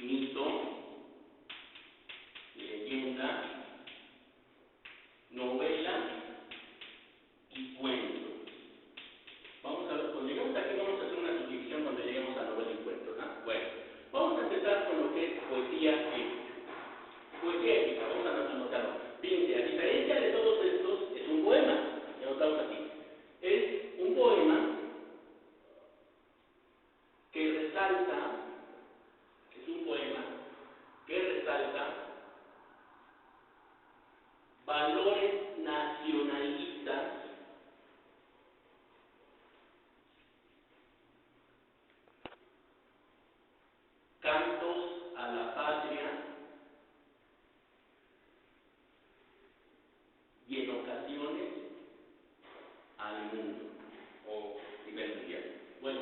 mito, leyenda, novela y cuento. Vamos a ver, cuando llegamos aquí vamos a hacer una subdivisión cuando lleguemos a novela y cuento, ¿no? Bueno, vamos a empezar con lo que es poesía épica. Poesía épica, vamos a anotarlo. Fíjense, a diferencia de todos estos, es un poema. Ya notamos aquí. Es un poema que resalta, valores nacionalistas cantos a la patria y en ocasiones al mundo o nivel mundial. Bueno,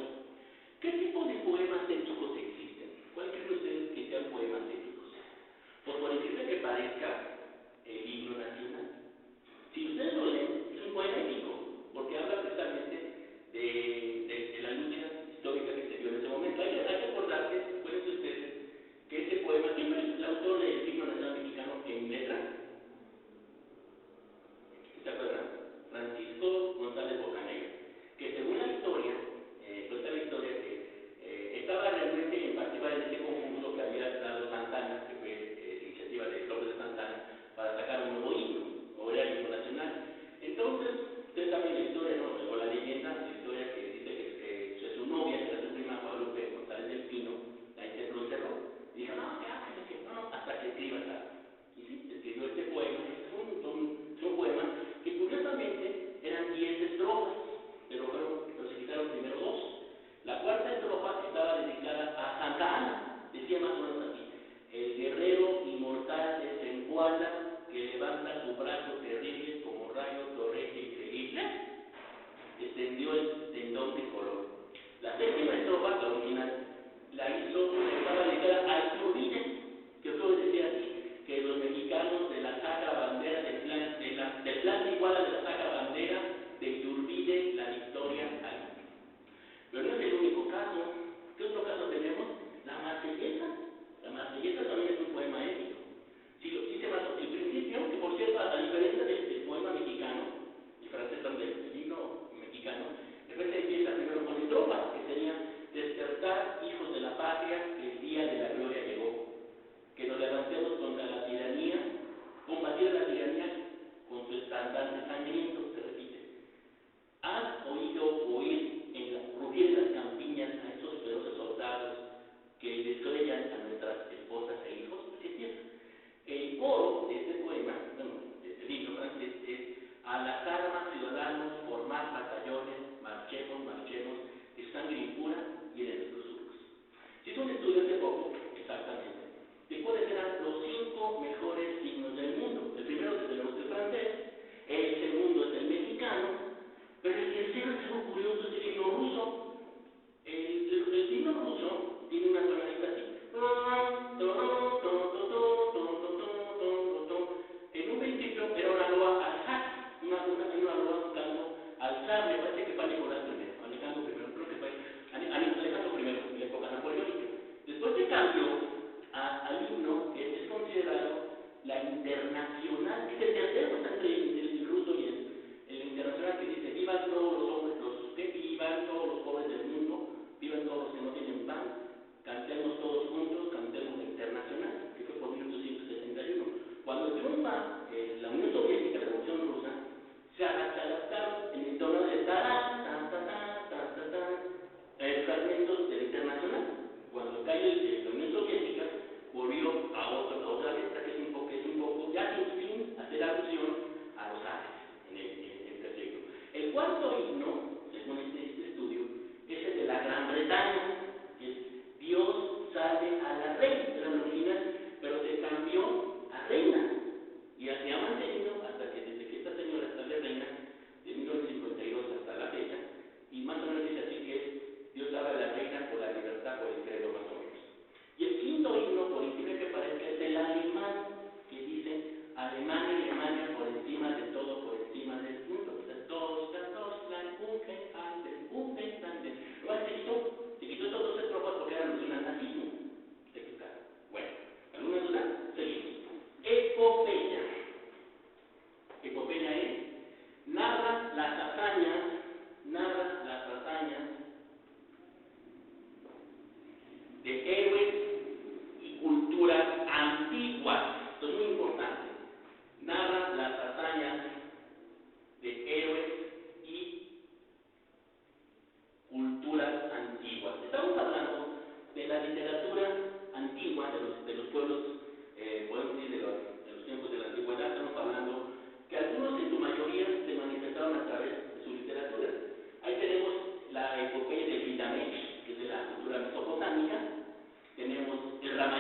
¿qué tipo de poemas épicos existen? ¿Cuál creen ustedes que sean poemas épicos? Pues por decirte que parezca el himno nacional. Si ustedes lo leen, es un poema épico, porque habla precisamente de la lucha histórica que se dio en ese momento. Hay que acordarse, acuérdense ustedes, que ese poema, ¿quién fue el autor del himno nacional mexicano en letra? ¿Se acuerdan? Francisco González Bocanegra, que según la historia, cuenta la historia que estaba realmente en participar en ese concurso que había dado Santana, que fue iniciativa de López de Santana, para sacar un nuevo himno, o era el himno nacional. Entonces, ustedes saben la historia, ¿no? O la leyenda, la historia que dice que su novia, que era su prima Guadalupe González del Pino, lo encerró. Y dijo, no, que no, hasta que escribas algo. Y sí, escribió este poema, es un poema que curiosamente eran 10 estrofas, pero se quitaron primero 2. La cuarta estrofa estaba dedicada a Santa Ana, decía más o menos así: el guerrero inmortal desenguala que levanta su brazo terrible como rayo torrente increíble, extendió el tendón tricolor. La séptima estrofa, la original, estaba dedicada a Iturbide, que creo que decía así, que los mexicanos de la sacra bandera, del plan de Iguala de la sacra bandera, de Iturbide la victoria al mundo. Pero no es el único caso. ¿Qué otro caso tenemos? La Marsellesa. La Marsellesa también es un poema épico. Dice más, el principio, que por cierto, a diferencia del poema mexicano, el francés también, del himno mexicano, el francés empieza primero con estrofas, que sería: despertar, hijos de la patria, que el día de la gloria llegó. Que nos levantemos contra la tiranía, combatir a la tiranía con su estandarte sangriento, se repite. Has oído oír rugir en las campiñas a esos feroces soldados que descuellan a nuestras esposas e hijos. Así empieza. El coro de este poema, bueno, del himno francés, es: a las armas, ciudadanos, formad batallones, marchemos, de sangre impura hieren nuestros surcos. Se hizo un estudio hace poco, exactamente, de cuáles eran los 5 mejores himnos del mundo. El primero, desde luego, es el francés, el segundo es el mexicano, pero el tercero es algo curioso, es el himno ruso. El himno ruso tiene una tonalidad así. En un principio era una loa al zar, una loa, un canto al zar. Me parece que fue a Nicolás I, Alejandro I, creo que fue Alejandro I, en la época napoleónica. Después se cambió al himno que es considerado la internacional, es el tercero, está entre el ruso y el internacional, que dice: vivan todos los hombres, vivan todos los pobres del mundo, vivan todos los que no tienen pan, cantemos todos juntos, cantemos la internacional, que fue por 1861. Cuando triunfa la Unión Soviética, la Revolución Rusa, se adaptaron en el tono de tarán, tan, ta, ta, tan, ta, tan, fragmentos de la internacional. Cuando cae la Unión Soviética, volvió a otra letra, que es un poco ya sin hacer alusión a los árabes en el tercer himno. El cuarto himno, según este estudio, es el de la Gran Bretaña, que es: Dios salve a la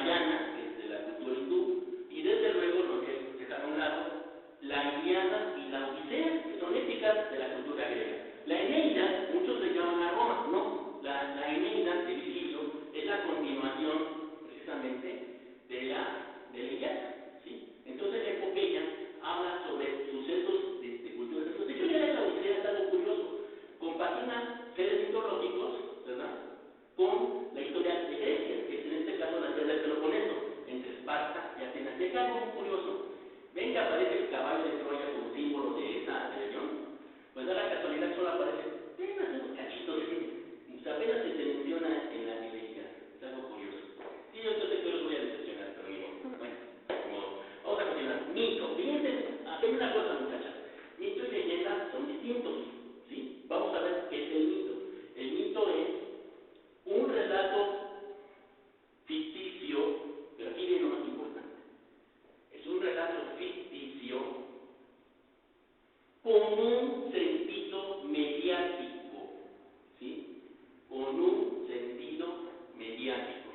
Ramayana, que es de la cultura hindú, y desde luego, no hay que dejar a un lado, la Ilíada y la Odisea, que son épicas de la cultura griega. La Eneida, muchos le llaman a Roma, no, la Eneida de Virgilio es la continuación, precisamente, de la Ilíada, ¿sí? Entonces la epopeya habla sobre sucesos de culturas antiguas. De hecho, ya en la Odisea es algo curioso, compagina seres mitológicos, ¿verdad?, con la historia de Grecia, que es en este caso la guerra del Peloponeso, entre Esparta y Atenas. Y hay algo muy curioso. ¿Ven que aparece el caballo de Troya como símbolo de esa rebelión? Pues da la casualidad que solo aparece apenas unos cachitos, o sea, apenas se menciona en la Ilíada. Es algo curioso. Sí, yo sé que los voy a decepcionar, pero ni modo. Bueno, ni modo. Vamos a continuar. Mito. Fíjense, hacen una cosa, muchachas. Mito y leyenda son distintos, ¿sí? Vamos a ver qué es el mito. El mito es un relato ficticio, pero aquí viene lo más importante. Es un relato ficticio con un sentido mediático, ¿sí? Con un sentido mediático.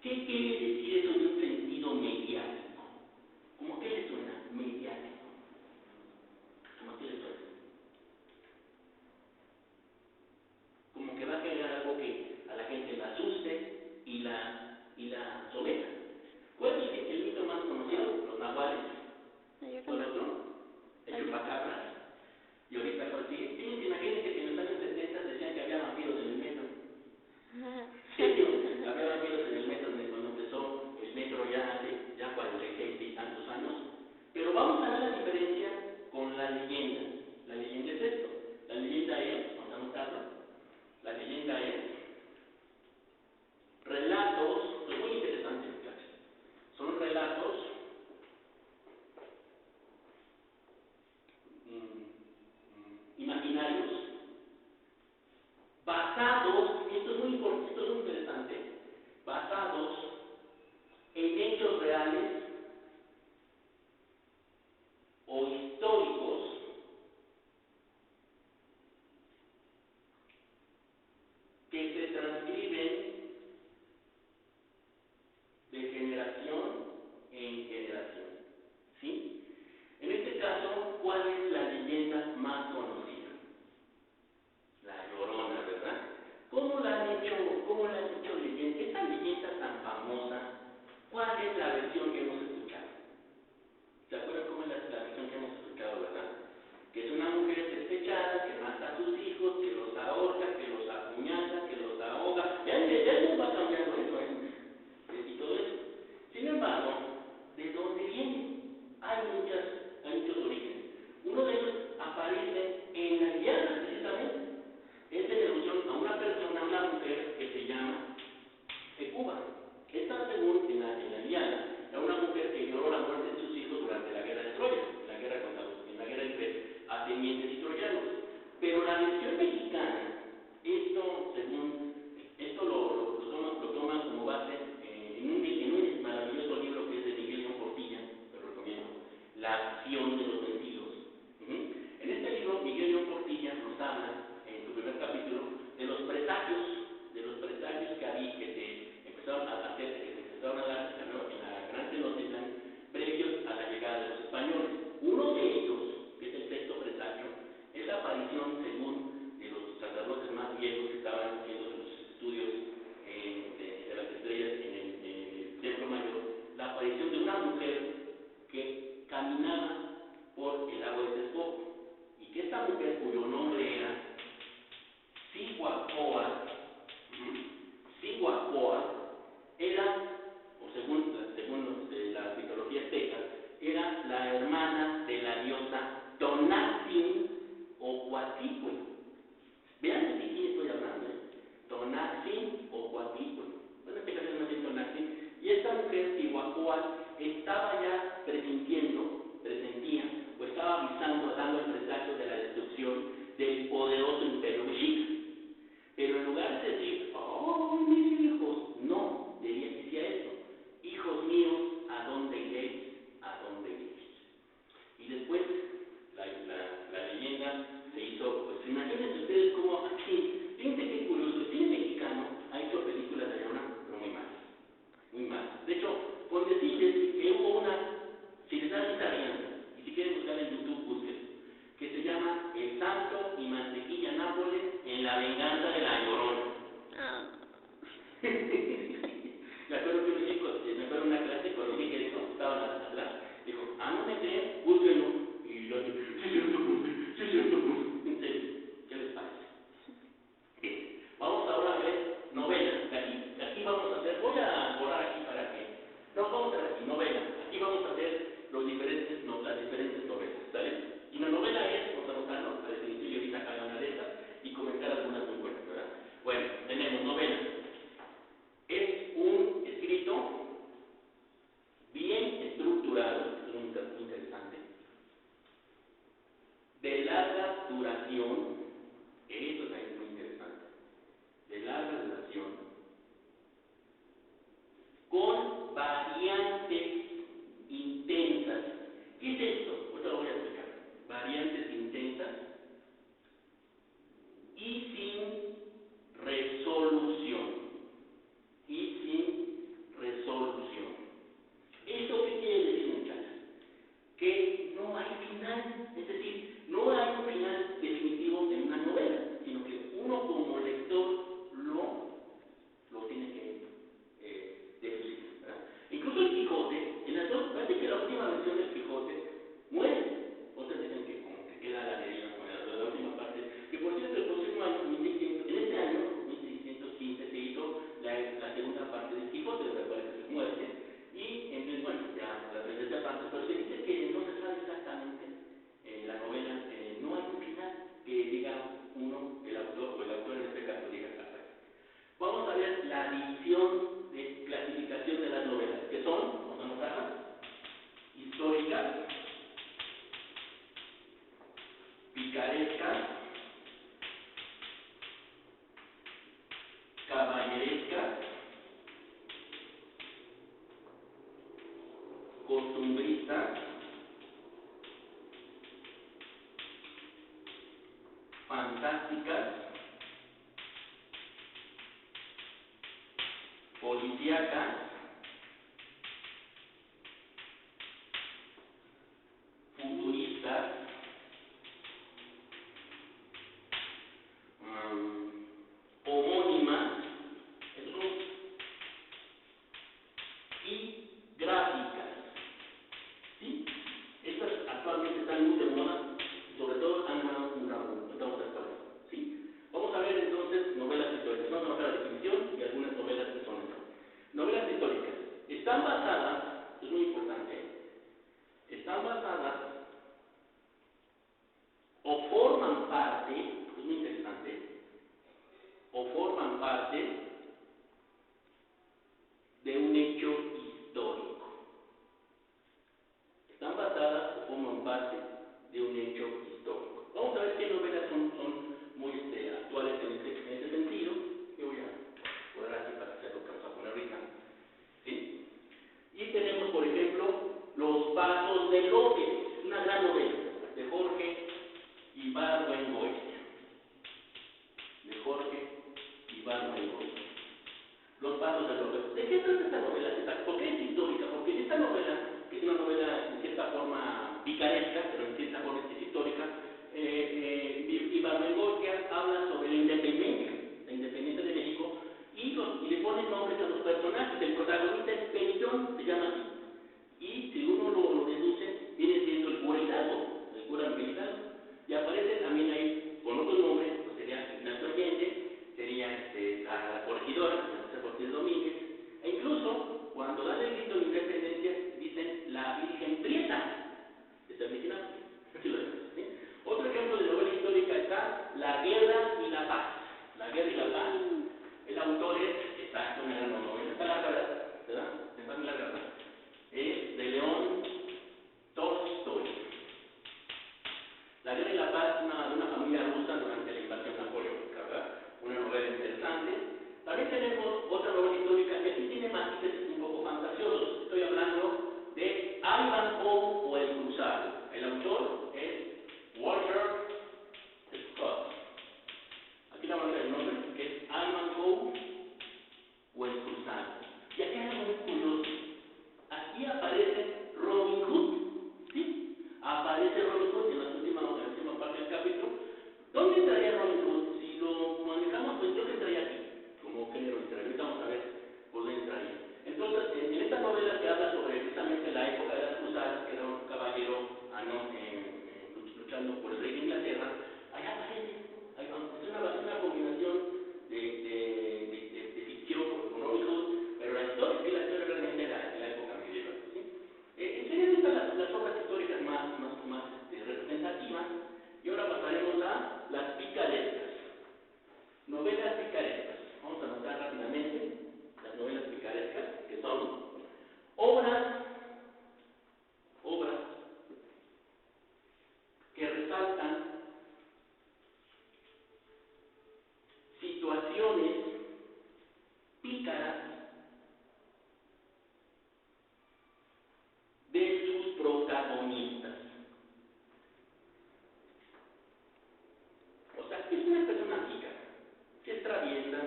¿Qué quiere decir eso de un sentido mediático? ¿Cómo qué le suena? Mediático. ¿Cómo qué le suena? Como que va a generar algo que a la gente la asuste y la someta. ¿Cuál es el mito más conocido? Los nahuales. ¿Cuál otro? El chupacabras. Y ahorita, ¿cuál sigue? Fíjense, imagínense que en los años 70 decían que había vampiros en el metro. Serio, había vampiros en el metro cuando empezó el metro ya hace 46 y tantos años. Pero vamos a ver la diferencia con la leyenda. La leyenda es esto. La leyenda es, vamos a anotarlo, la leyenda es relatos, esto es muy interesante, muchachos. Son relatos imaginarios basados, y esto es muy importante, esto es muy interesante, basados en hechos reales o históricos que se transcriben de generación en generación. ¿Sí? En este caso, ¿cuál es la leyenda más conocida? La Llorona, ¿verdad? ¿Cómo la han hecho leyenda? Esta leyenda tan famosa, ¿cuál es la versión que hemos escuchado? ¿Se acuerdan cómo es la versión que hemos escuchado, verdad? Que es una mujer despechada, que mata a sus hijos, que los ahorca, que los apuñala, que los ahoga. Ya no va cambiando eso, ¿eh? Y todo eso. Sin embargo, ¿de dónde viene? Hay muchos orígenes. Uno de ellos aparece en la Ilíada, precisamente. Es en alusión a una persona, una mujer que se llama Hecuba. Esta, según en la Ilíada, era una mujer que lloró la muerte de sus hijos durante la guerra de Troya, en la guerra entre atenienses y troyanos. Pero la versión mexicana, esto lo toma como base en un maravilloso libro que es de Miguel León Portilla, te lo recomiendo, La acción de los vencidos. En este libro, Miguel León Portilla nos habla, en su primer capítulo, de los presagios que se empezaron a hacer, que se empezaron a dar en la Gran Tenochtitlan previos a la llegada de los españoles. Uno de ellos, que es el sexto presagio, es la aparición, según de los sacerdotes más viejos que estaban haciendo sus estudios de las estrellas en el Templo Mayor, la aparición de una mujer que caminaba por el lago de Texcoco, y que esta mujer, cuyo nombre era Cihuacóatl, Cihuacóatl, era, o según la mitología azteca, era la hermana de la diosa Tonantzin o Coatlicue. Vean de quién estoy hablando, ¿eh? Tonantzin o Coatlicue. Bueno, en este caso es más bien Tonantzin. Y esta mujer, Cihuacóatl, estaba ya presentía, o estaba avisando, dando el presagio de la destrucción del poderoso imperio mexica. Pero en lugar de decir, oh, mis hijos, no, decía esto: hijos míos, ¿a dónde iréis? ¿A dónde iréis? Y después la leyenda se hizo, pues imagínense ustedes cómo aquí, fíjense qué curioso, el cine mexicano ha hecho películas de Llorona, pero muy malas. El Santo y Mantequilla Nápoles en La Venganza de la Llorona. Me acuerdo que me acuerdo una clase cuando dije eso, estaban atrás, dijo, no me creen, búsquenlo. Y yo dije, sí es cierto, profe, sí es cierto, profe. En serio, ¿qué les parece? Bien, vamos ahora a ver novelas. Aquí vamos a hacer, voy a borrar aquí para que, no, vamos a ver aquí, novelas. Aquí vamos a hacer las diferentes novelas, ¿sale? Y una novela es, vamos a anotarlo, la definición y ahorita cada una de estas, y comentar algunas muy buenas, ¿verdad? Bueno, tenemos novela. Es un escrito bien estructurado, esto es muy interesante, de larga duración, esto también es muy interesante, de larga duración, con variantes intensas. ¿Qué es esto? Ahorita lo voy a explicar. Variantes intensas y sin resolución. Y sin resolución. ¿Esto qué quiere decir, muchachos? Que no hay final, es decir, no hay un final definitivo en una novela, sino que uno como lector lo tiene que deducir, ¿verdad? Incluso el Quijote, parece que la última versión del Quijote muere. Otros dicen que como que queda a la deriva, como la última parte. Que por cierto, el próximo año, 1600, en este año, 1615, se hizo la segunda parte del Quijote, donde aparece su muerte. Y entonces, bueno, ya la tercera parte, pero se dice que no se sabe exactamente la novela, no hay un final que diga uno, el autor, o el autor en este caso diga exactamente. Vamos a ver la división de clasificación de las novelas, que son, vamos a anotarlas, históricas, picarescas, caballerescas, costumbristas, fantásticas, policíacas, futuristas, homónimas, y gráficas. ¿Sí? Estas actualmente están muy de moda y sobre todo han ganado un gran boom. Vamos a ver. ¿Sí? Vamos a ver entonces novelas históricas. Vamos a notar la definición y algunas novelas que son estas. Novelas históricas. Están basadas, esto es muy importante, están basadas o forman parte, esto es muy interesante, o forman parte de un hecho histórico. Están basadas o forman parte de un hecho histórico. Vamos a ver qué novelas son muy actuales en ese sentido. Yo voy a poner aquí para hacer lo que vamos a poner ahorita. ¿Sí? Y tenemos, por ejemplo, Los Pasos de López. Es una gran novela de Jorge Ibargüengoitia. Los Pasos de López. ¿De qué trata esta novela? ¿Por qué es histórica? Porque esta novela, que es una novela en cierta forma picaresca, pero en cierta forma es histórica, Ibargüengoitia habla sobre la independencia de México, y le pone nombres a los personajes. El protagonista es Peritón, se llama así. Y si uno lo deduce, viene siendo el cura Hidalgo, el cura Miguel Hidalgo. Y aparece también ahí con otro nombre, pues sería Ignacio Allende, sería la corregidora, doña José Ortiz Domínguez, e incluso cuando dan el grito de independencia dicen la Virgen Prieta, que es el original. ¿Sí? Otro ejemplo de novela histórica está La Guerra y la Paz. La Guerra y la Paz, el autor es una gran novela, está larga, ¿verdad? Está muy larga, ¿verdad? Es de León Tolstoy. La Guerra y la Paz, de una familia rusa durante la invasión napoleónica, ¿verdad? Una novela interesante. También tenemos otra novela histórica que sí tiene matices un poco fantasiosos. Estoy hablando de Hay protagonistas. O sea, es una persona pícara, que es traviesa,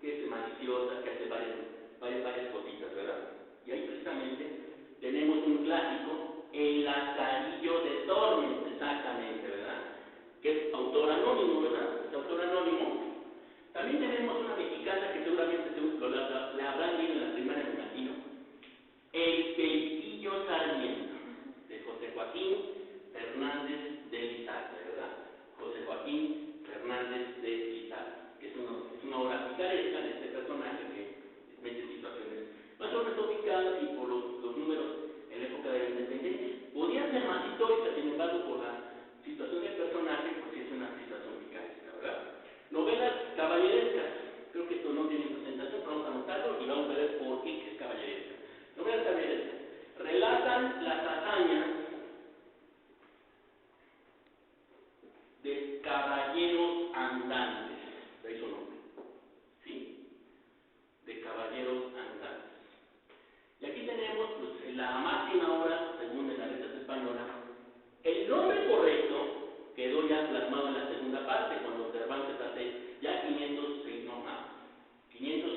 que es maliciosa, que hace varias cositas, ¿verdad? Y ahí precisamente tenemos un clásico, el Lazarillo de Tormes, exactamente, ¿verdad? Que es autor anónimo, ¿verdad? Es autor anónimo. También tenemos una mexicana que seguramente la habrán leído en la primaria, me imagino, El Peitillo Sarmiento, de José Joaquín Fernández de Lizalde, ¿verdad? José Joaquín Fernández de Lizalde, que es una obra picaresca de este personaje que mete situaciones más o menos ubicadas y por los números en la época de la independencia. Podría ser más histórica, sin embargo, por la situación del personaje, pues sí es una situación picaresca, ¿verdad? Novelas caballerescas. Creo que esto no tiene presentación, pero vamos a anotarlo y vamos a ver por qué es caballeresca. Novelas caballerescas. Relatan las hazañas de caballeros andantes. De ahí su nombre. ¿Sí? De caballeros andantes. Y aquí tenemos pues, la máxima obra, según en las letras españolas. El nombre correcto quedó ya plasmado en la segunda parte, cuando Cervantes hace ya 500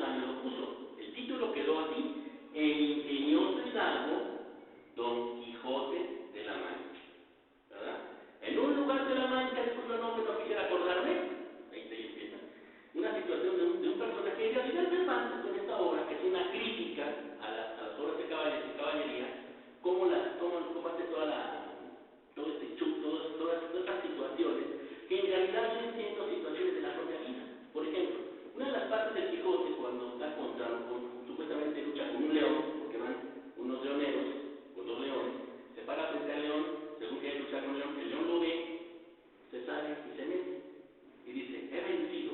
años lo puso. El título quedó así: El ingenioso hidalgo Don Quijote de la Mancha, ¿verdad? En un lugar de la Mancha de cuyo nombre no quisiera acordarme, ahí empieza, una situación de un personaje. En realidad Cervantes, con esta obra, que es una crítica a las obras de caballería, cómo hace todas estas situaciones, que en realidad vienen siendo situaciones de la propia vida. Por ejemplo, una de las partes del Quijote, cuando está supuestamente lucha con un león, porque van unos leoneros, con dos leones, se para frente al león, según quiere luchar con el león lo ve, se sale y se mete, y dice, he vencido,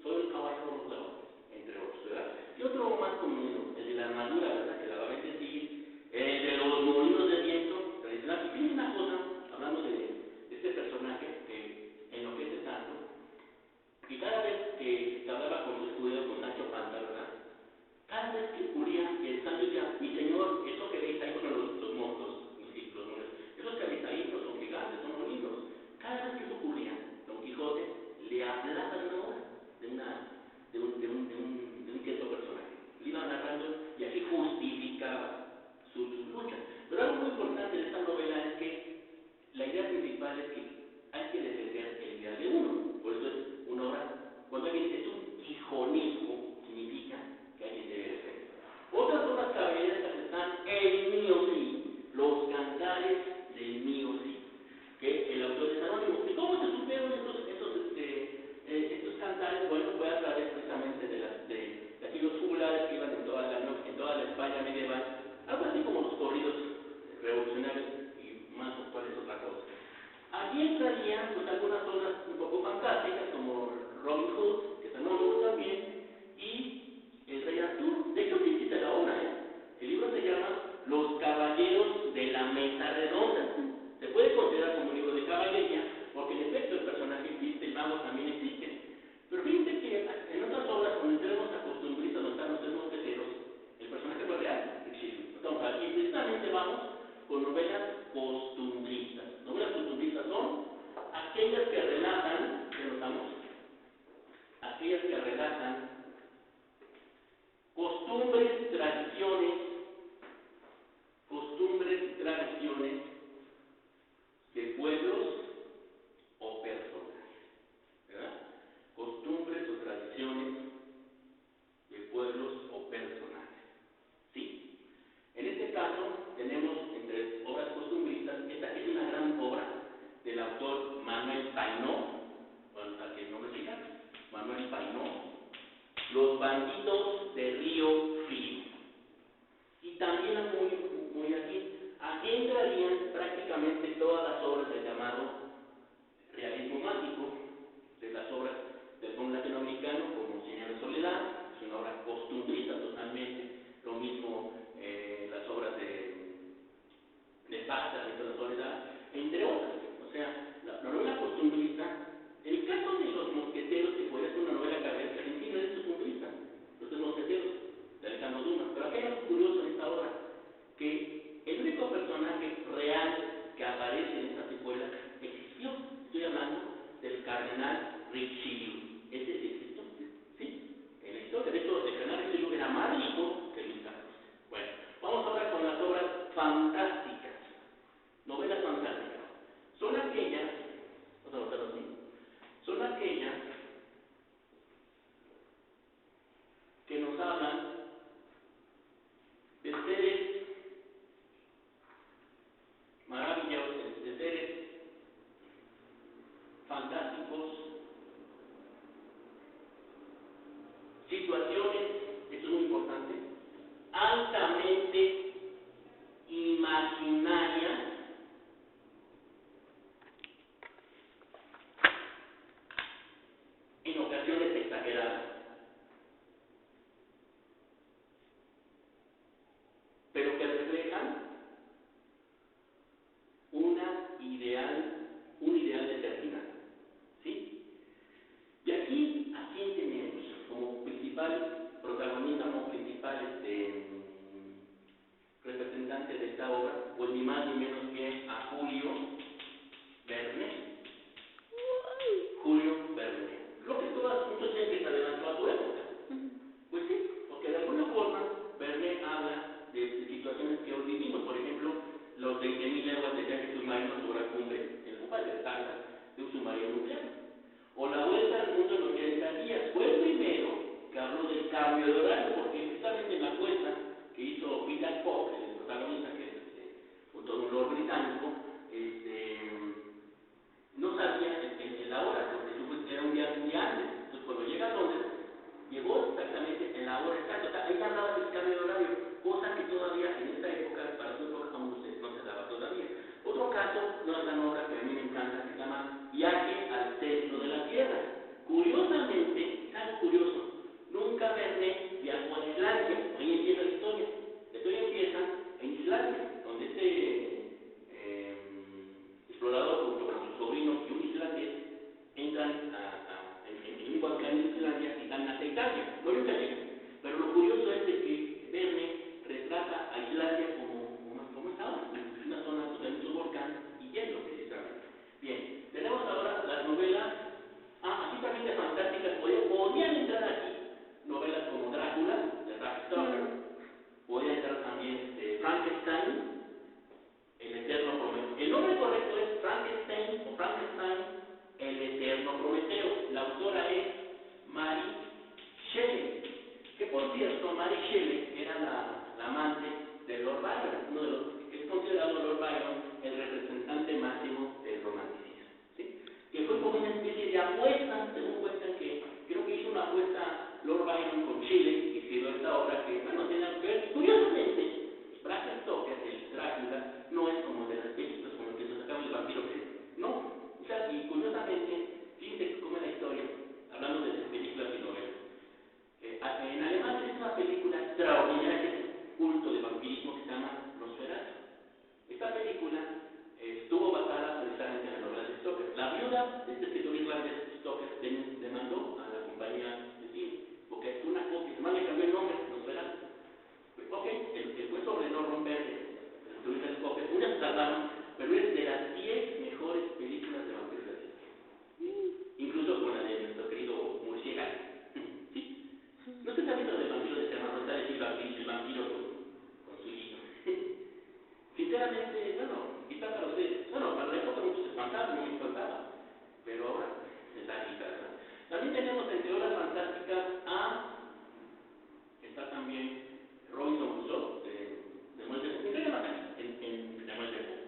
soy el caballero de los leones, entre otros, ¿verdad? Y otro más conocido, el de la armadura, ¿verdad?, que la va a bendecir, el de los molinos de viento, tradicional. Y fíjense una cosa, hablando de este personaje, que enloquece tanto, que cada vez que hablaba con su escudero, con Sancho Panza, ¿verdad?, cada vez que ocurría que Sancho decía, mi señor, eso que veis ahí, bueno, los motos, los monos, esos que veis ahí no son gigantes, son molinos. Cada vez que eso ocurría, Don Quijote le hablaba de una obra, de un cierto personaje. Le iba narrando y así justificaba sus luchas. Pero algo muy importante de esta novela es que la idea principal es que hay que defender el ideal de uno. Por eso es una obra, cuando alguien dice es un quijonesco, significa que alguien debe defender. Otras obras caballerescas están El mío sí, Los cantares del mío sí, que el autor es anónimo. ¿Y cómo se supieron estos cantares? Bueno, fue a través precisamente de aquellos juglares que iban en toda la España medieval, algo así como los corridos revolucionarios, y más actuales otra cosa. Aquí entrarían pues algunas obras un poco fantásticas como Robin Hood, que es anónimo también, y El Rey Arturo. De hecho sí existe la obra, ¿eh? El libro se llama Los Caballeros de la Mesa Redonda. Se puede considerar como un libro de caballería, porque en efecto el personaje existe, el mago también existe. Pero fíjense que en otras obras, cuando entremos a Costumbristas, donde están los tres mosqueteros, el personaje no es real, existe. Y precisamente vamos con novelas costumbristas. Novelas costumbristas son aquellas que relatan, ¿qué notamos? Aquellas que relatan costumbres y tradiciones de pueblos o personajes, ¿verdad? Costumbres o tradiciones de pueblos o personajes, ¿sí? En este caso tenemos entre obras costumbristas esta que es una gran obra del autor Manuel Painó, al que no me siga, Manuel Painó, Los bandidos de Río Frío. Y también algo muy aquí entrarían prácticamente todas las obras del llamado realismo mágico, de las obras del boom latinoamericano, como Cien años de soledad, es una obra costumbrista totalmente, lo mismo las obras de Paz, El mito de la soledad, entre otras. O sea, la novela costumbrista, el caso de Los mosqueteros, que podría ser una novela caballeresca, en sí no es costumbrista, entonces Richelieu. Ese sí existió, ¿sí? En la historia. De hecho, el general Richelieu era más rico que Luis Carlos. Bueno, vamos ahora con las obras fantásticas. Novelas fantásticas. Son aquellas, vamos a anotarlo así, son aquellas que nos hablan de seres maravillosos, de seres fantásticos, situaciones, esto es muy importante, altamente imaginarias, en ocasiones exageradas, pero que reflejan un ideal determinado, ¿sí? Y aquí, ¿a quién tenemos como principal protagonista, como principal representante de esta obra? Pues ni más ni menos que a Julio Verne. Julio Verne. Lo que muchos dicen que se adelantó a su época. Pues sí, porque de alguna forma Verne habla de situaciones que hoy vivimos. Por ejemplo, los 20.000 leguas de viaje submarino sobre la cumbre, el Superstar, de un submarino nuclear. O la vuelta al mundo en 80 días. Fue el primero que habló del cambio de horario, porque precisamente en la apuesta que hizo William Fogg, el protagonista, que es todo un lord británico, no sabía la hora, porque era un día antes. Entonces, cuando llega a Londres, llegó exactamente en la hora exacta. O sea, ahí hablaba del cambio de horario, cosa que todavía en esta época, para su época, aún no se daba todavía. Otro caso, una gran obra que a mí me encanta, que se llama Viaje al centro de la Tierra. Curiosamente, es algo curioso, nunca Verne viajó a Islandia. Ahí empieza la historia. La historia empieza en Islandia, donde explorador junto con su sobrino y un islandés entran en un volcán de Islandia y dan hacia Italia. No nunca llegan. Pero lo curioso es de que Verne retrata a Islandia como es ahora, una zona donde hay muchos volcanes y hielo, precisamente. Bien, tenemos ahora las novelas, así también de fantásticas, podrían entrar aquí novelas como Drácula, de Bram Stoker, podría entrar también Frankenstein, el eterno Prometeo. El nombre correcto es Frankenstein o Frankenstein, el eterno Prometeo. La autora es Mary Shelley, que por cierto, Mary Shelley era la amante de Lord Byron, es considerado Lord Byron el representante máximo del romanticismo, ¿sí? Que fue como una especie de apuesta, según cuentan que creo que hizo una apuesta Lord Byron con Shelley y escribió esta obra que, bueno, tiene que ver, curiosamente, Bram Stoker, el Drácula, no es como de las películas, como el que se sacaba el vampiro que no. O sea, y curiosamente, fíjense cómo es la historia, hablando de películas y novelas. En Alemania existe una película extraordinaria que es un culto de vampirismo que se llama Nosferatu. Esta película estuvo basada precisamente en la novela de Stoker. La viuda de este escritor irlandés, Stoker, demandó a la compañía de cine, porque fue una copia, además le cambió el nombre, Nosferatu. Ok, el juez ordenó romper el telescopio, unas se salvaron, pero es de las 10 mejores películas de vampiros de la historia. Incluso con la de nuestro querido Murciélago. ¿Sí? No sé si ha visto del vampiro de Serrano, está de el vampiro con su hijito. Sinceramente, bueno, quizá para ustedes, bueno, para la época muchos se espantaban, yo me espantaba, pero ahora es la risa, ¿verdad? También tenemos entre obras fantásticas está también Robinson Crusoe, de Muelle de Poe, más aquí, en de Muelle de Poe.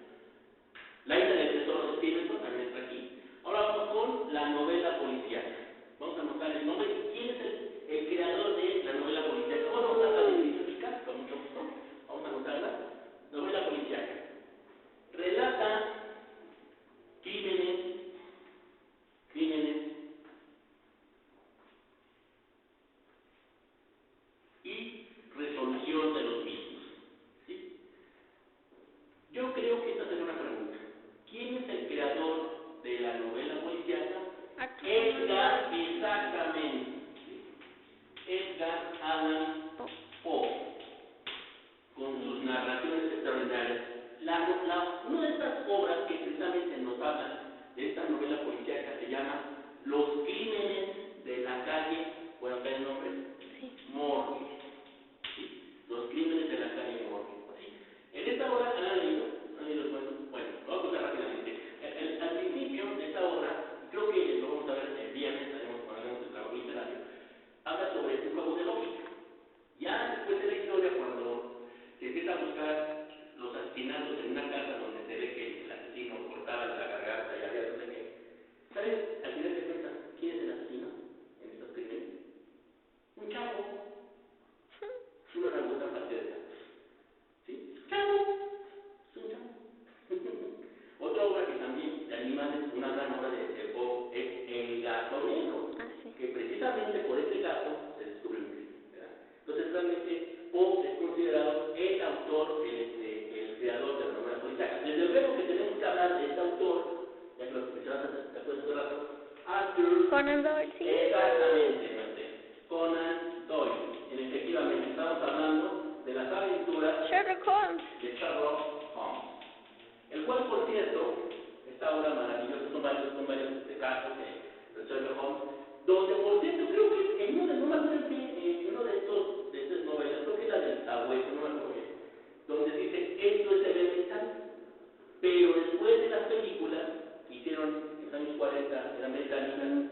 La isla del tesoro de Stevenson también está aquí. Ahora vamos con la novela policíaca. Vamos a anotar el nombre y quién es el creador de la novela policíaca. Vamos a anotar la definición chica, con mucho gusto. Vamos a anotarla. Novela policíaca. Relata crímenes y resolución de los mismos. ¿Sí? Yo creo que esta será una pregunta. ¿Quién es el creador de la novela policíaca? Edgar, exactamente. Edgar Allan Poe, con sus narraciones extraordinarias. Una de estas obras que precisamente nos hablan de esta novela policíaca se llama Los crímenes de la calle, ¿pueden ver el nombre? Sí. Morgue. ¿Sí? Los crímenes de la calle Morgue. ¿Sí? En esta obra, ¿han leído? ¿Han leído el cuento? Bueno, lo voy a contar rápidamente. Al principio de esta obra, creo que lo vamos a ver el viernes, haremos el trabajo literario, habla sobre un juego de lógica. Ya después de la historia, cuando se empieza a buscar los asesinatos en una casa donde se ve que el asesino cortaba la garganta y había no sé qué, ¿sabes? Al final de cuentas, ¿quién es el asesino en estos crímenes? Un chavo. Una orangutan partida de chavo. ¿Sí? Chavo. Es un chavo. Otra obra que también de animales, una gran obra de Poe, es El gato negro, Sí. que precisamente por ese gato se descubre un crimen, ¿verdad? Entonces realmente Poe es considerado el autor, el creador de la novela policíaca. Desde luego que tenemos que hablar de este autor, ya que lo mencionaste después de un rato, Arthur Conan Doyle, sí. Exactamente, Marcel. Conan Doyle. Efectivamente, estamos hablando de las aventuras Sherlock Holmes. de Sherlock Holmes. El cual, por cierto, esta obra maravillosa, son varios casos de Sherlock Holmes, donde, por cierto, creo que en uno de, no me acuerdo en qué, en uno de estas novelas, creo que es la del sabueso, no me acuerdo bien, donde dice, esto es elemental, pero después de las películas, que hicieron en los años 40, eran británicas,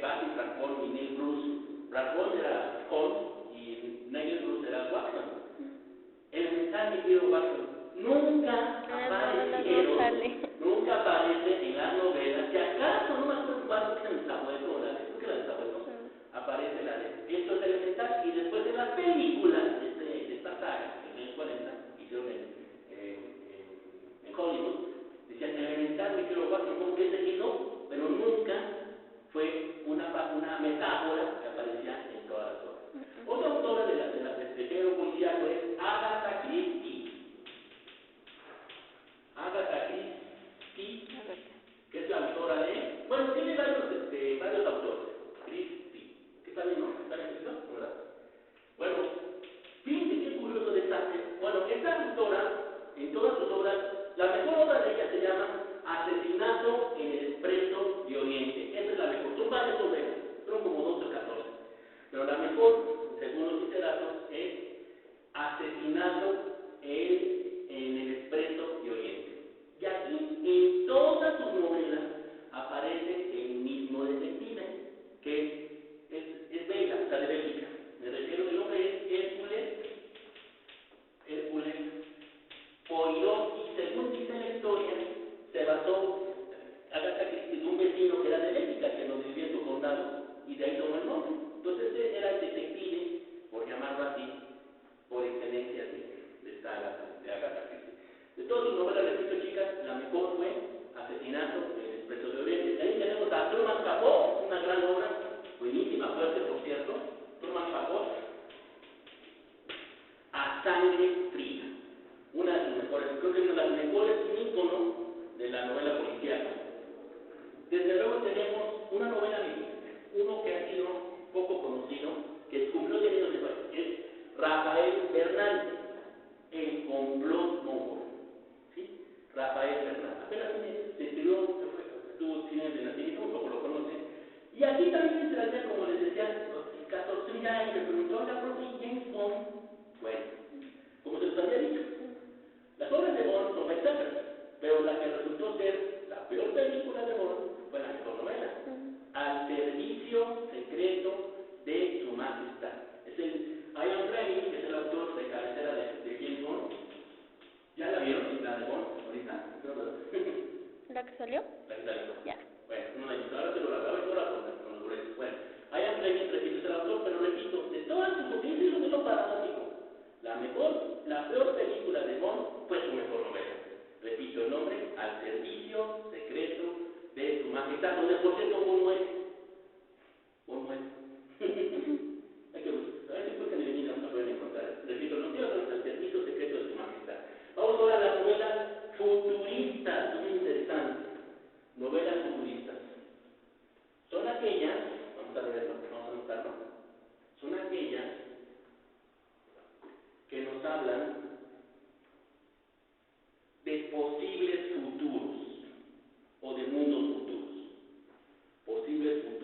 Basil Rathbone y Neil Bruce. Rathbone era Holmes y Neil Bruce era Watson. Elemental, mi querido Watson, nunca aparece en las novelas, si acaso, no me acuerdo cuál, creo que en el sabueso o creo que la del sabueso, aparece la de esto es elemental, y después de las películas de esta saga, en los años 40, que hicieron en Hollywood, decían elemental, mi querido Watson, como que se hizo, pero nunca fue una metáfora que aparecía en todas las obras. Otra autora de género policíaco es Agatha Christie. Agatha Christie, que es la autora de... Bueno, tiene varios autores. Christie, que está bien, ¿no? ¿Está bien escrito? ¿Verdad? Bueno, fíjense qué curioso de esta... Bueno, esta autora, en todas sus obras, la mejor obra de ella se llama Asesinato en el Expreso de Oriente. Esa es la mejor. Son varias novelas, son como 12 o 14. Pero la mejor, según los literatos, es Asesinato en el Expreso de Oriente. Y aquí, en todas sus novelas, aparece el mismo detective, que es belga, o sea, de Bélgica. Me refiero, el nombre es Hércules Poirot, y según dice la historia, se basó Agatha Christie de un vecino que era de Bélgica, que no vivía en su condado, y de ahí tomó el nombre. Entonces, este era el detective, por llamarlo así, por excelencia de Agatha Christie. De todas sus novelas, repito, chicas, la mejor fue Asesinato en el Expreso de Oriente. De ahí tenemos a Truman Capote, una gran obra, buenísima, fuerte, por cierto. Truman Capote, A Sangre Fría. Una de sus mejores, creo que es una de las mejores, un ícono de la novela policíaca. Desde luego tenemos una novela mexicana, uno que ha sido poco conocido, que cumplió 100 años de es Rafael Bernal, El complot mongol. ¿Sí? Rafael Bernal. Apenas se escribió, tuvo 100 años de nacimiento, un poco lo conocen. Y aquí también entraría, como les decía, el caso Trinidad, y me preguntó, ¿la profe James Bond? Bueno, como se les había dicho, las obras de Bond son bestsellers, pero la que resultó ser la peor película de Bond fue la mejor novela, Al servicio secreto de su majestad. Es el Ian Fleming, que es el autor de cabecera de James Bond. ¿Ya la vieron? La de Bond, ahorita. ¿La que salió? La que salió. Ya. Bueno, no la he visto, ahora se lo la veo ahora con los boletos. Bueno, Ian Fleming, repito, es el autor, pero repito, de todas sus opiniones, es lo paradójico. La peor película de Bond fue su mejor novela. Repito el nombre, Al servicio secreto de su majestad, donde por cierto Bond muere. Bond muere. Hay que buscar, a ver si buscan y no se pueden encontrar. Repito, los días Al servicio secreto de su majestad. Vamos ahora a las novelas futuristas, muy interesantes. Novelas futuristas. Son aquellas, vamos a verlo, vamos a anotarlo, son aquellas que nos hablan de posibles futuros o de mundos futuros. Posibles futuros.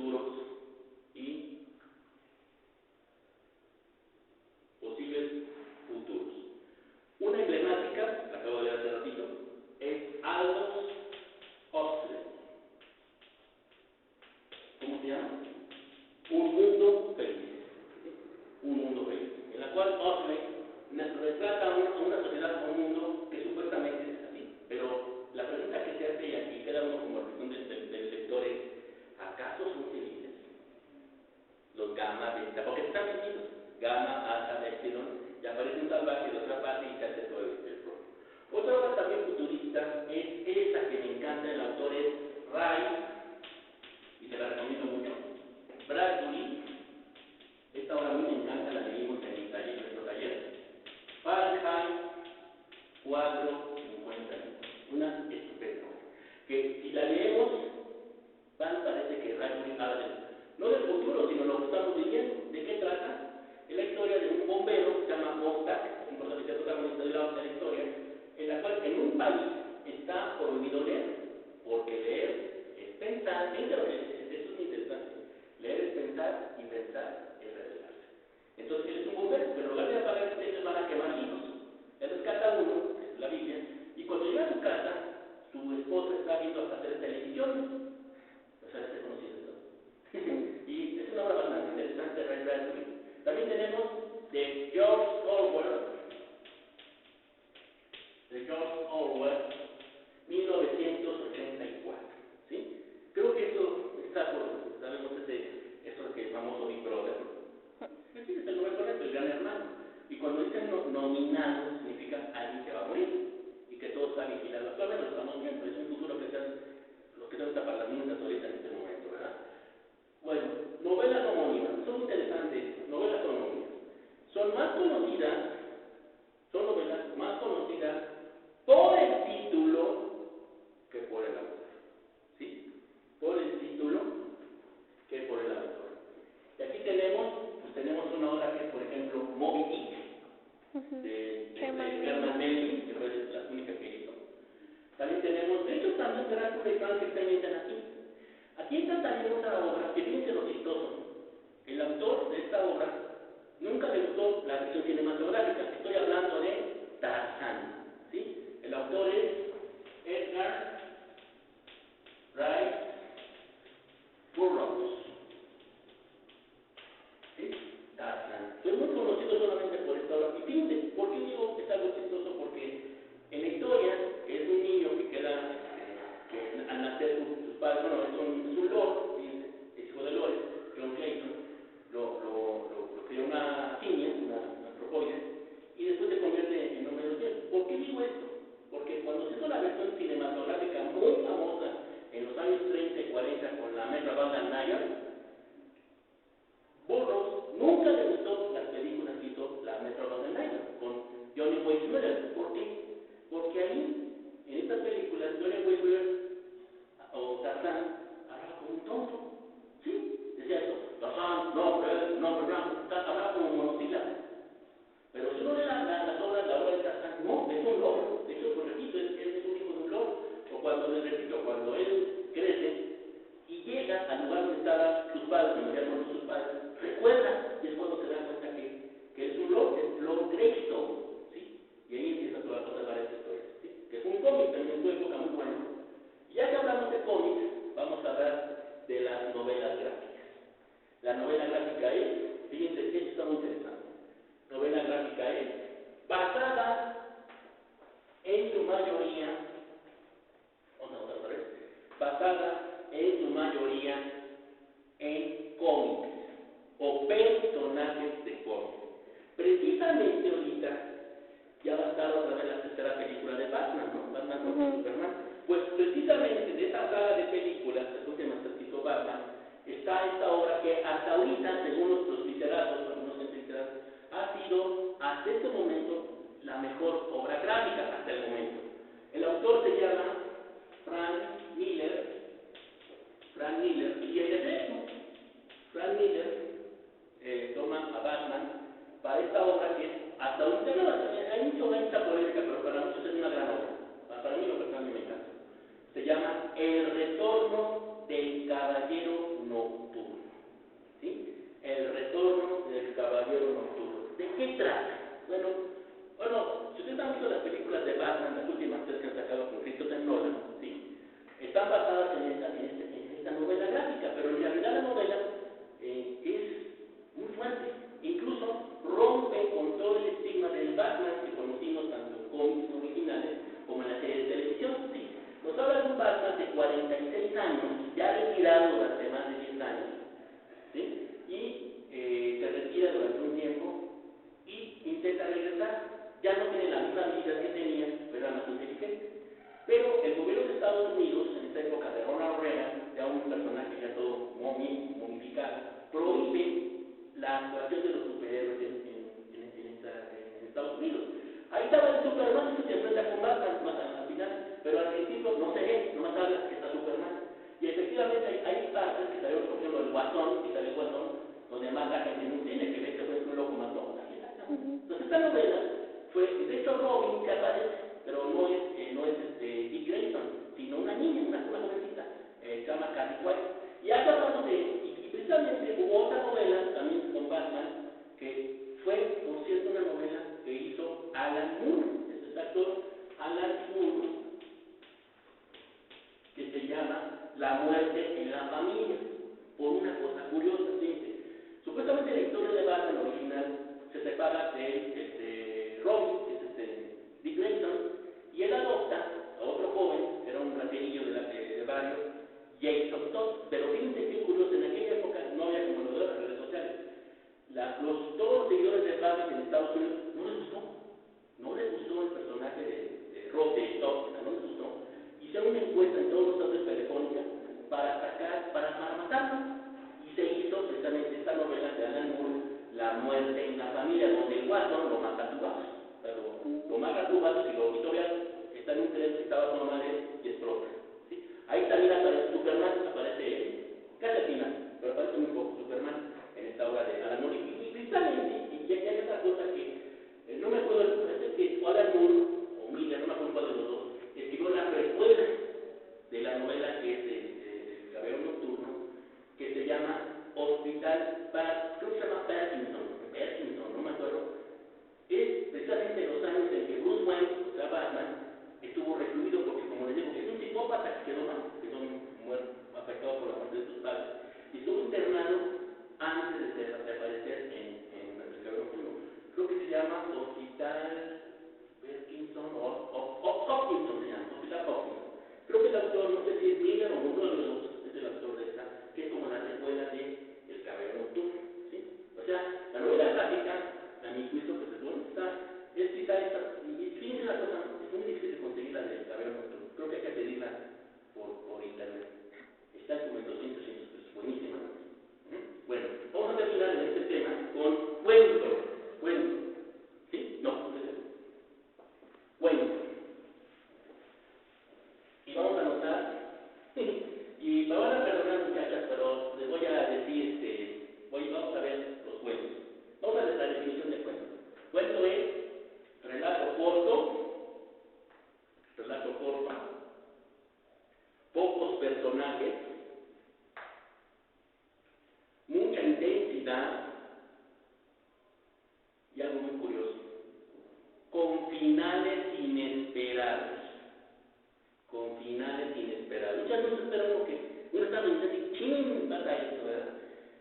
Otra obra también futurista es esa que me encanta, el autor es Ray, y se la recomiendo mucho, Bradbury. Esta obra a mí me encanta, la leímos en mi taller, nuestro taller, Fahrenheit 451, una estupenda obra, que si la leemos, parece que Bradbury habla no del futuro, sino lo que estamos viviendo. ¿De qué trata? Es la historia de un bombero que se llama Mostack, es importante que sea protagonista de la historia, en la cual en un país está prohibido leer, porque leer es pensar, fíjense lo que esto es muy interesante, leer es pensar y pensar es revelarse. Entonces él es un bombero, pero en lugar de apagar incendios van a quemar libros. Él rescata uno, que es la Biblia, y cuando llega a su casa, su esposa está viendo hasta hacer televisiones. O sea, es conocido esto. Y es una obra bastante interesante, Ray Bradbury. También tenemos de George Orwell, 1984. ¿Sí? Creo que esto está por, sabemos esto que es famoso Big Brother, ¿no? Sí, es el nombre correcto, el gran hermano. Y cuando dicen nominado, significa alguien que va a morir y que todo está vigilado. Actualmente lo estamos viendo, es un futuro que están los que están para las multas ahorita en este momento, ¿verdad? Bueno, novelas homónimas, son interesantes, novelas homónimas. Son más conocidas, son novelas más conocidas por el título que por el autor. ¿Sí? Por el título que por el autor. Y aquí tenemos una obra que es, por ejemplo, Moby Dick, de Herman Melville, que fue la única que hizo. También tenemos, de hecho también Drácula y Frankenstein entran aquí. Aquí está también otra obra, que fíjense lo chistoso. El autor de esta obra nunca le gustó la versión cinematográfica. Estoy hablando de Tarzán, ¿sí? El autor es Edgar Rice Burroughs, ¿sí? Tarzán. Fue muy conocido solamente por esta obra. Y fíjense, ¿por qué digo que es algo chistoso? Porque en la historia es un niño que queda, que al nacer sus padres, bueno, es un lord, fíjense, es hijo de Lores, John Clayton, lo crió una simia, una antropoide, y después se convierte en hombre de los cielos. ¿Por qué digo esto? Porque cuando se hizo la versión cinematográfica muy famosa en los años 30 y 40 con la Metro Goldwyn Mayer, Burroughs nunca le gustó las películas que hizo la Metro Goldwyn Mayer con Johnny Weissmuller. ¿Por qué? Porque ahí, en estas películas, Johnny Weissmuller o Tarzán hablaba como un tonto. ¿Sí? Decía esto, Tarzán, no, blanco, hablaba como monosílabo. Pero si uno lee las obras, la obra de Tarzán, no, es un lord. De hecho, pues repito, él es un hijo de un lord. O cuando, les repito, cuando él crece y llega al lugar donde estaban sus padres, cuando habían muerto sus padres, recuerda, y es cuando se da cuenta que es un lord, es Lord Greystone, ¿sí? Y ahí empieza toda la cosa de varias historias, ¿sí? Que es un cómic también en su época muy bueno, Chicago, prohíbe la actuación de los superhéroes en Estados Unidos. Ahí estaba el Superman y se enfrenta con Batman más al final, pero al principio no se ve, nomás habla que está Superman. Y efectivamente hay partes que salieron, por ejemplo, el Guasón, que sale el Guasón, donde mata gente en un cine, que ve que fue un loco mató. Entonces esta novela fue, de hecho, Robin que aparece, pero no es Dick Grayson, sino una niña, una jovencita, se llama Kathy White. Y hablamos y precisamente hubo otra novela también con Batman, que fue, por cierto, una novela que hizo Alan Moore, este actor Alan Moore, que se llama La muerte en la familia, por una cosa curiosa, fíjense. Supuestamente la historia de Batman original se separa de Robin, que es Dick Grayson, y él adopta a otro joven, era un raterillo de barrio, Jason Todd. Pero fíjense qué curioso, en aquella época no había como lo de las redes sociales. Todos los seguidores de Batman en Estados Unidos no les gustó el personaje de Todd, no les gustó. Hicieron una encuesta en todos los estados telefónicos para matarlo. Y se hizo precisamente esta novela de Alan Moore, La muerte en la familia, donde el Watson lo mata a tubazos. Lo mata a tubazos y lo historia está en un tren que estaba con madre y explota. ¿Sí? Ahí también aparece Superman, aparece casi al final, pero aparece muy poco Superman en esta obra de Alan Moore. Y precisamente, y hay otra cosa que no me acuerdo, parece que Alan Moore o Miller, no me acuerdo cuál de los dos, escribió la precuela de la novela que es del Caballero Nocturno, que se llama creo que se llama Parkinson, no me acuerdo. Es precisamente los años en que Bruce Wayne, o sea Batman, estuvo recluido porque, como les digo, es un psicópata que quedó muerto, afectado por la muerte de sus padres, y estuvo internado antes de aparecer en el Caballero Nocturno. Creo que se llama Hospital Parkinson o Hopkinson se llama, Hospital Hopkinson. Creo que el autor, no sé si es Miller o uno de los dos, es el autor de esta, que es como la secuela de El Caballero Nocturno, ¿sí? O sea, la novela gráfica, a mi juicio, pues es bueno, es quizá esta, y fíjense la cosa, es muy difícil de conseguir la del Caballero Nocturno, creo que hay que pedirla por internet, está como en 200 pesos, buenísima. Bueno, vamos a terminar en este tema con cuento, ¿sí? No, cuento. Y vamos a anotar, y me van a perdonar muchachas, pero les voy a decir, vamos a ver los cuentos. Vamos a ver la definición de cuento. Cuento es relato corto, pocos personajes, mucha intensidad y algo muy curioso, con finales inesperados. Muchas veces espera uno que uno está pensando, ¿quién pasa esto, verdad?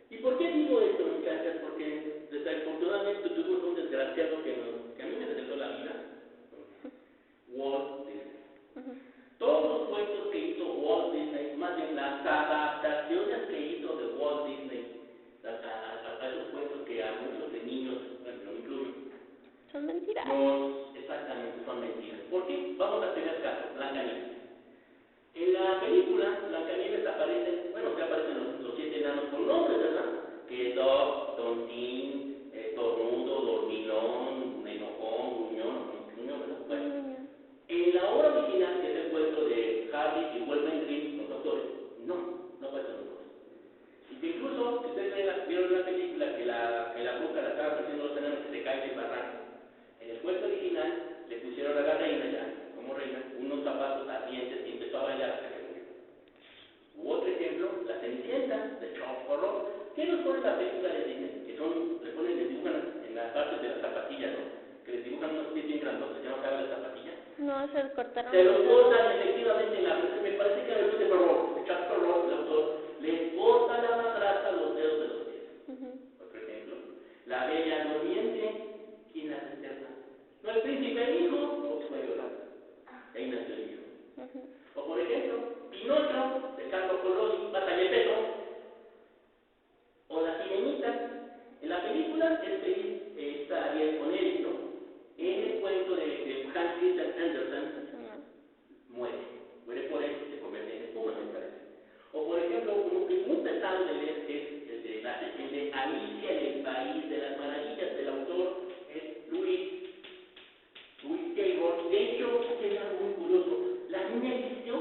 ¿Y por qué digo esto, muchachas? Porque desafortunadamente tuvimos un desgraciado que a mí me desgració la vida, Walt Disney. Todos los cuentos que hizo Walt Disney, más bien las adaptaciones que hizo de Walt Disney a esos cuentos que a muchos de niños, bueno, no me incluyo, son mentiras. Exactamente, son mentiras. ¿Por qué? Vamos al primer caso, Blancanieves. En la película, Blancanieves aparecen los 7 enanos con nombres, ¿verdad? Que Doc, Tontín, Tornudo, Dormilón, Enojón, Gruñón, ¿verdad? Bueno, en la obra original, que es el cuento de Harry y Wilhelm Grimm, los autores, no aparecen los nombres. Y que incluso, si ustedes vieron la película que la bruja la estaba persiguiendo los enanos que se caen del barranco, en el cuento original le pusieron a la reina ya, como reina, unos zapatos ardientes y empezó a bailar hasta que murió. U otro ejemplo, la Cenicienta de Charles Perrault. ¿Qué nos pone la película de Disney? Les dibujan en la parte de las zapatillas, ¿no? Que les dibujan unos pies bien grandotes, que no cabe la zapatilla. No, se los cortaron. Se los cortan efectivamente en la versión, me parece que la versión de Perrault, de Charles Perrault, el autor, les corta la madrastra los dedos de los pies. Otro ejemplo, la Bella Durmiente, ¿quién la desterra? No, el príncipe hijo, porque fue violado. Ahí nació el hijo. O por ejemplo, Pinocho, de Carlo Collodi, mata Gepetto. O la Sirenita. En la película es feliz, está Ariel con él, ¿no? En el cuento de Hans Christian Andersen, muere por él y se convierte en espuma, me parece. O por ejemplo, uno que es muy pesado de leer es el de short. De hecho, es algo muy curioso. La niña existió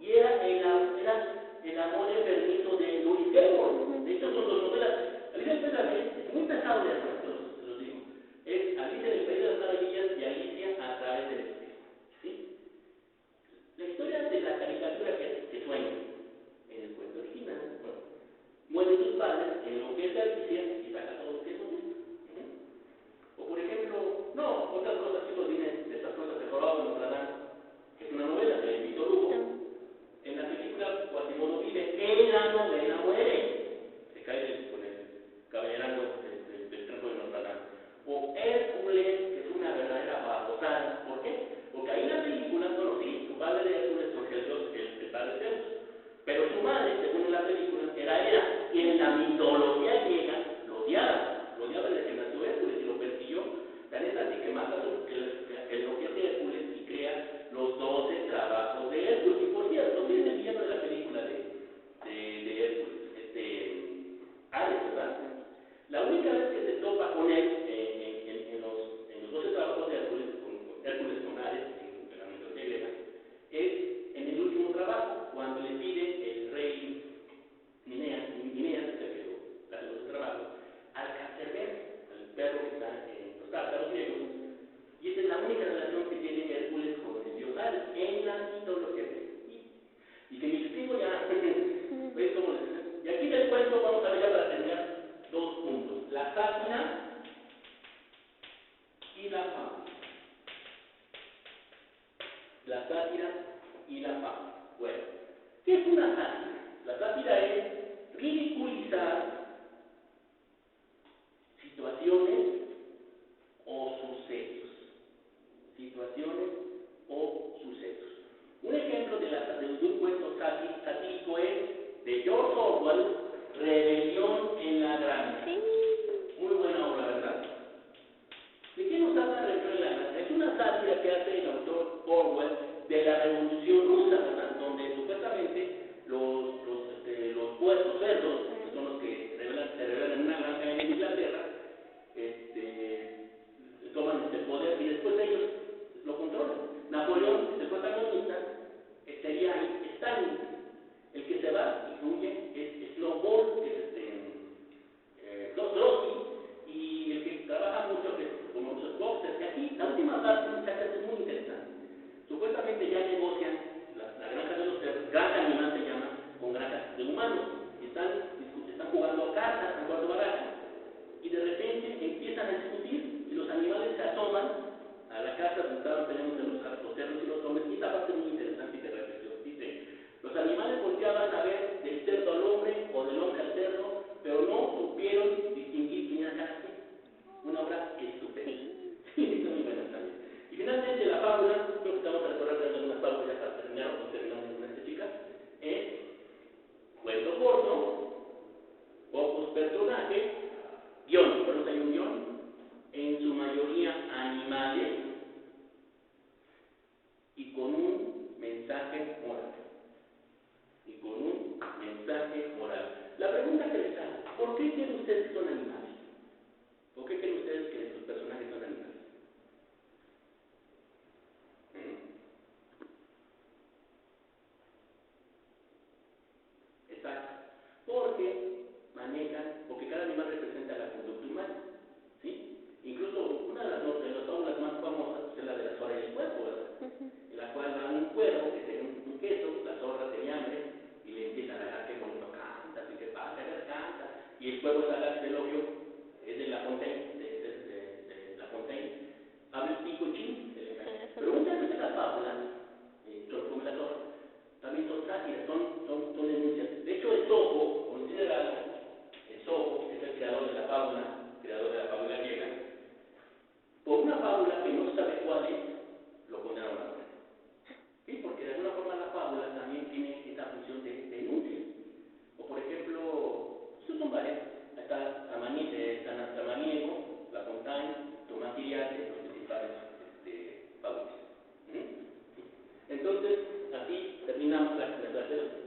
y era el amor enfermizo de Lewis Carroll. De hecho, son dos novelas. Alicia en el País de las Maravillas es muy pesado de hacer, se los digo. Es Alicia en el País de las Maravillas y Alicia a través del espejo. ¿Sí? La historia de la caricatura que sueña en el cuento original, bueno, mueren sus padres, enloquece a Alicia y saca todo lo que es bonito. O por ejemplo, no, otras cosas, chicos, vienen de estas cosas de Jorobado de Notre Dame, que es una novela de Víctor Hugo. En la película Quasimodo vive, en la novela muere. Se cae con el caballerano del tronco de Notre Dame. O Hércules, que es una verdadera babosada. ¿Por qué? Porque ahí en la película, bueno, sí, su padre de Hércules porque el dios, el padre Zeus. Pero su madre, según en la película, era Hera. Y en la mitología griega lo odiaba desde que nació Hércules y lo persiguió. Tan es así que mata el enloquece Hércules y crea los 12 trabajos de Hércules. Y por cierto, ¿quién es el villano de la película de Hércules? Hades, ¿verdad? La única vez que se topa con él en los 12 trabajos de Hércules, Hércules con Hades, en la mitología griega, es en el último trabajo, cuando le pide el rey Mineas, que lo hace los trabajos, al cancerbero, al perro que está en los tártaros griegos, y esa es la única relación que tiene Hércules con el dios Hades en la mitología griega. Y que me explico ya, ¿ves cómo les... Y aquí les cuento, vamos a ver ya para terminar, dos puntos: la sátira y la fábula. La sátira y la fábula. Bueno, ¿qué es una sátira? La sátira es ridiculizar situaciones o sucesos. Situaciones o sucesos. Un ejemplo de un cuento satírico es de George Orwell, Rebelión en la Granja. Sí. Muy buena obra, ¿verdad? ¿De qué nos habla Rebelión en la Granja? Es una sátira que hace el autor Orwell de la Revolución Rusa, ¿verdad? Donde supuestamente los cerdos, que son los que se rebelan en una granja en Inglaterra, toman el poder y después ellos lo controlan. Napoleón, que es el protagonista, sería Stalin. El que se va y huye es Snowball, que es Trotsky, y el que trabaja mucho, que es como los boxers. Y aquí, la última parte, muchachas, es muy interesante. Supuestamente ya negocian la granja de los cerdos, granja animal se llama, con granjas de humanos. Están jugando cartas, están jugando barajas, y de repente empiezan a discutir y los animales se asoman a la casa donde estaban peleando los cerdos y los hombres. Y esta parte es muy interesante y de reflexión. Dice: los animales volteaban a ver del cerdo al hombre